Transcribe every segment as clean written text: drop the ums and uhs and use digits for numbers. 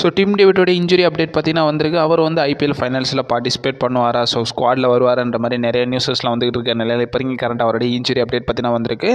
So dim டேவிட்டோட injury update பார்த்தீங்கன்னா வந்திருக்கு. அவர் வந்து ஐபிஎல் ஃபைனல்ஸில் பார்ட்டிசிபேட் பண்ணுவாரா, ஸோ ஸ்குவாடில் வருவார்ன்ற மாதிரி நிறைய நியூஸஸ்லாம் வந்துகிட்டு இருக்க நிலையில் இப்போ கரண்ட் அவருடைய இன்ஜுரி அப்டேட் பார்த்தீங்கன்னா வந்திருக்கு.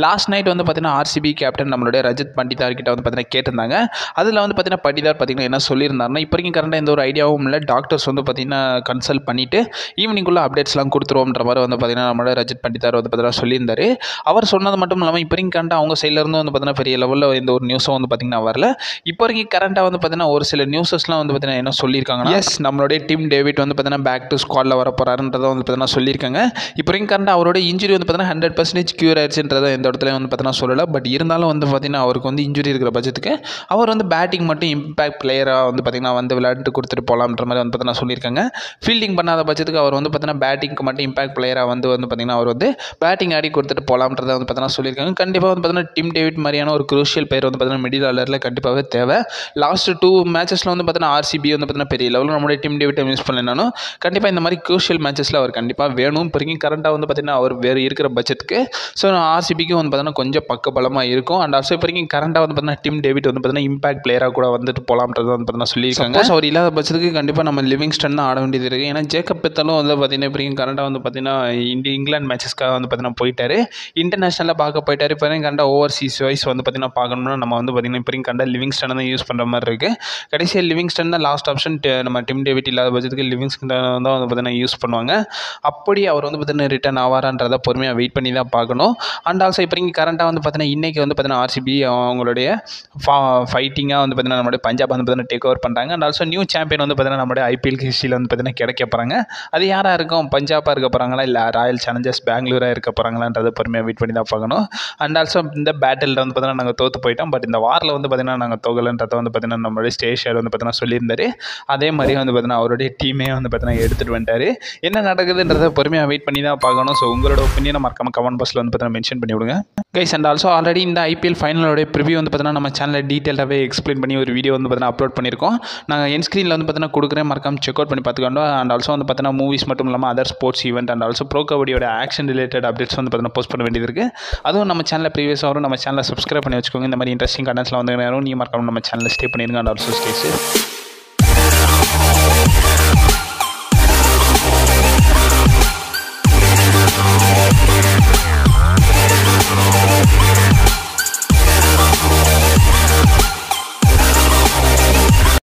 லாஸ்ட் நைட் வந்து பார்த்தீங்கன்னா ஆர்சிபி கேப்டன் நம்மளுடைய ரஜத் பண்டிதார் கிட்ட வந்து பார்த்தீங்கன்னா கேட்டிருந்தாங்க. அதில் வந்து பார்த்தீங்கன்னா பண்டிதார் பார்த்தீங்கன்னா என்ன சொல்லியிருந்தாருன்னா, இப்போ கரண்ட்டாக எந்த ஒரு ஐடியாவும் இல்லை, டாக்டர்ஸ் வந்து பார்த்தீங்கன்னா கன்சல்ட் பண்ணிவிட்டு ஈவினிங்குள்ளே அப்டேட்ஸ்லாம் கொடுத்துருவோம்ன்ற மாதிரி வந்து பார்த்தீங்கன்னா நம்மளோட ரஜத் பண்டிதார் வந்து பார்த்தீங்கன்னா சொல்லியிருந்தார். அவர் சொன்னது மட்டும் இல்லாமல் இப்போ கரண்ட்டாக அவங்க சைட்லேருந்து வந்து பார்த்தீங்கன்னா பெரிய லெவலில் எந்த ஒரு நியூஸும் வந்து பார்த்தீங்கன்னா வரல. இப்போ கரண்ட்டாக வந்து பார்த்தீங்கன்னா ஒரு சில நியூஸஸ்லாம் வந்து பார்த்தீங்கன்னா என்ன சொல்லியிருக்காங்கன்னா, எஸ் நம்மளுடைய டிம் டேவிட் வந்து பார்த்தீங்கன்னா பேக் டு ஸ்குவாடில் வர போகிறாருன்றதை வந்து பார்த்தீங்கன்னா சொல்லியிருக்காங்க. இப்போ கரண்ட் அவரோட இன்ஜுரி வந்து பார்த்தீங்கன்னா 100% க்யூர் ஆயிடுச்சுன்றதை எந்த இடத்துல வந்து பார்த்தீங்கன்னா சொல்லலை. பட் இருந்தாலும் வந்து பார்த்தீங்கன்னா அவருக்கு வந்து இன்ஜுரி இருக்கிற பட்சத்துக்கு அவர் வந்து பேட்டிங் மட்டும் இம்பாக்ட் பிளேயராக வந்து பார்த்தீங்கன்னா வந்து விளையாட்டு கொடுத்துட்டு போகலான்ற மாதிரி வந்து பார்த்தீங்கன்னா சொல்லியிருக்காங்க. ஃபீல்டிங் பண்ணாத பட்சத்துக்கு அவர் வந்து பார்த்தீங்கன்னா பேட்டிங்க்கு மட்டும் இம்பாக்ட் பிளேயராக வந்து பார்த்தீங்கன்னா அவர் வந்து பேட்டிங் ஆடி கொடுத்துட்டு போகலான்றதை வந்து பார்த்தீங்கன்னா சொல்லியிருக்காங்க. கண்டிப்பாக வந்து பார்த்தீங்கன்னா டிம் டேவிட் மாதிரியான ஒரு குரூஷியல் பிளேயர் வந்து பார்த்தீங்கன்னா மிடில் ஆர்டரில் கண்டிப்பாகவே தேவை. லாஸ்ட் 2 மேட்சஸில் வந்து பார்த்தீங்கன்னா ஆர்சிபி வந்து பார்த்தீங்கன்னா பெரிய லெவலில் நம்மளுடைய டிம் டேவிட்டை மிஸ் பண்ணலனாலும் கண்டிப்பாக இந்த மாதிரி க்ரூஷியல் மேட்சஸில் அவர் கண்டிப்பாக வேணும். இப்போ கரண்ட்டாக வந்து பார்த்தீங்கன்னா அவர் வேறு இருக்கிற பட்சத்துக்கு ஸோ ஆர்சிபிக்கு வந்து பார்த்தீங்கன்னா கொஞ்சம் பக்கபலமாக இருக்கும். அண்ட் ஆல்சோ இப்போ கரண்ட்டாக வந்து பார்த்தீங்கன்னா டிம் டேவிட் வந்து பார்த்தீங்கன்னா இம்பாக்ட் பிளேயராக கூட வந்துட்டு போகலாம்ன்றது வந்து பார்த்தீங்கன்னா சொல்லியிருக்காங்க. ஸோ அவர் இல்லாத பட்சத்துக்கு கண்டிப்பாக நம்ம லிவிங்ஸ்டன் தான் ஆட வேண்டியது இருக்குது. ஏன்னா ஜேக்கப் பெத்தலும் வந்து பார்த்தீங்கன்னா இப்போ கரண்ட்டாக வந்து பார்த்தீங்கன்னா இங்கிலாந்து மேட்சஸ்க்காக வந்து பார்த்தீங்கன்னா போயிட்டாரு, இன்டர்நேஷனலில் பார்க்க போயிட்டாரு. இப்போ கரண்ட்டாக ஓவர்சீஸ் வைஸ் வந்து பார்த்தீங்கன்னா பார்க்கணும்னா நம்ம வந்து பார்த்தீங்கன்னா இப்போ கரண்ட்டாக லிவிங்ஸ்டன் தான் யூஸ் பண்ணுற மாதிரி இருக்குது. கடைசியாக லிவிங்ஸ்டன் தான் லாஸ்ட் ஆப்ஷன். நம்ம டிம் டேவிட் இல்லாத பட்சத்துக்கு லிவிங்ஸ்டன் தான் வந்து பார்த்தீங்கன்னா யூஸ் பண்ணுவாங்க. அப்படி அவர் வந்து பார்த்தீங்கன்னா ரிட்டர்ன் ஆவாரான்றதை பொறுமையாக வெயிட் பண்ணி தான் பார்க்கணும். அண்ட் ஆல்சோ இப்போ கரண்ட்டாக வந்து பார்த்தீங்கன்னா இன்றைக்கி வந்து பார்த்தீங்கன்னா ஆர்சிபி அவங்களுடைய ஃபைட்டிங்காக வந்து பார்த்தீங்கன்னா நம்மளுடைய பஞ்சாப் வந்து பார்த்தீங்கன்னா டேக் ஓவர் பண்ணுறாங்க. அண்ட் ஆல்சோ நியூ சாம்பியன் வந்து பார்த்தீங்கன்னா நம்மளுடைய ஐபிஎல் ஹிஸ்ட்ரியில் வந்து பார்த்தீங்கன்னா கிடைக்க போகிறாங்க. அது யாராக இருக்கும், பஞ்சாபாக இருக்க போகிறாங்களா இல்லை ராயல் சேலஞ்சர்ஸ் பெங்களூராக இருக்க போகிறாங்களான்றதை பொறுமையாக வெயிட் பண்ணி தான் பார்க்கணும். அண்ட் ஆல்சோ இந்த பேட்டில் வந்து பார்த்தீங்கன்னா நாங்கள் தோற்று போயிட்டோம், பட் இந்த வாரில் வந்து பார்த்தீங்கன்னா நாங்கள் தோகலன்றதை வந்து பார்த்தீங்கன்னா நம்மளுடைய ஸ்டேஷர் வந்து பார்த்தீங்கன்னா சொல்லியிருந்தாரு. அதே மாதிரி வந்து பார்த்தீங்கன்னா அவருடைய டீமே வந்து பார்த்தீங்கன்னா எடுத்துகிட்டு வந்துட்டார். என்ன நடக்குதுன்றதை பொறுமையாக வெயிட் பண்ணி தான் பார்க்கணும். ஸோ உங்களோட ஒப்பீனியனை மறக்காம கமெண்ட் பாக்ஸில் வந்து பார்த்தீங்கன்னா மென்ஷன் பண்ணி விடுங்க கைஸ். அண்ட் ஆல்சோ ஆல்ரெடி இந்த ஐபிஎல் ஃபைனலோட ப்ரிவியூ வந்து பார்த்தீங்கன்னா நம்ம சேனலில் டீட்டெயிலாகவே எக்ஸ்பிளைன் பண்ணி ஒரு வீடியோ வந்து பார்த்தீங்கன்னா அப்லோட் பண்ணியிருக்கோம். நாங்கள் என் ஸ்க்ரீனில் வந்து பார்த்தீங்கன்னா கொடுக்குறேன், மறக்காம செக் அவுட் பண்ணி பார்த்துக்கணும். அண்ட் ஆல்சோ வந்து பார்த்தீங்கன்னா மூவிஸ் மட்டும் இல்லாமல் other sports event and also pro கபடியோட ஆக்ஷன் ரிலேட்டட் அப்டேட்ஸ் வந்து பார்த்தீங்கன்னா போஸ்ட் பண்ண வேண்டியது இருக்குது. அதுவும் நம்ம சேனலில் ப்ரீவியஸாக வரும். நம்ம சேனலை சப்ஸ்கிரைப் பண்ணி வச்சுக்கோங்க. இந்த மாதிரி இன்ட்ரெஸ்டிங் கண்டென்ட்ஸ்லாம் வந்து நேரம் நீங்கள் மறக்காம நம்ம சேனலில் ஸ்டே பண்ணிடுங்க. And also stay safe.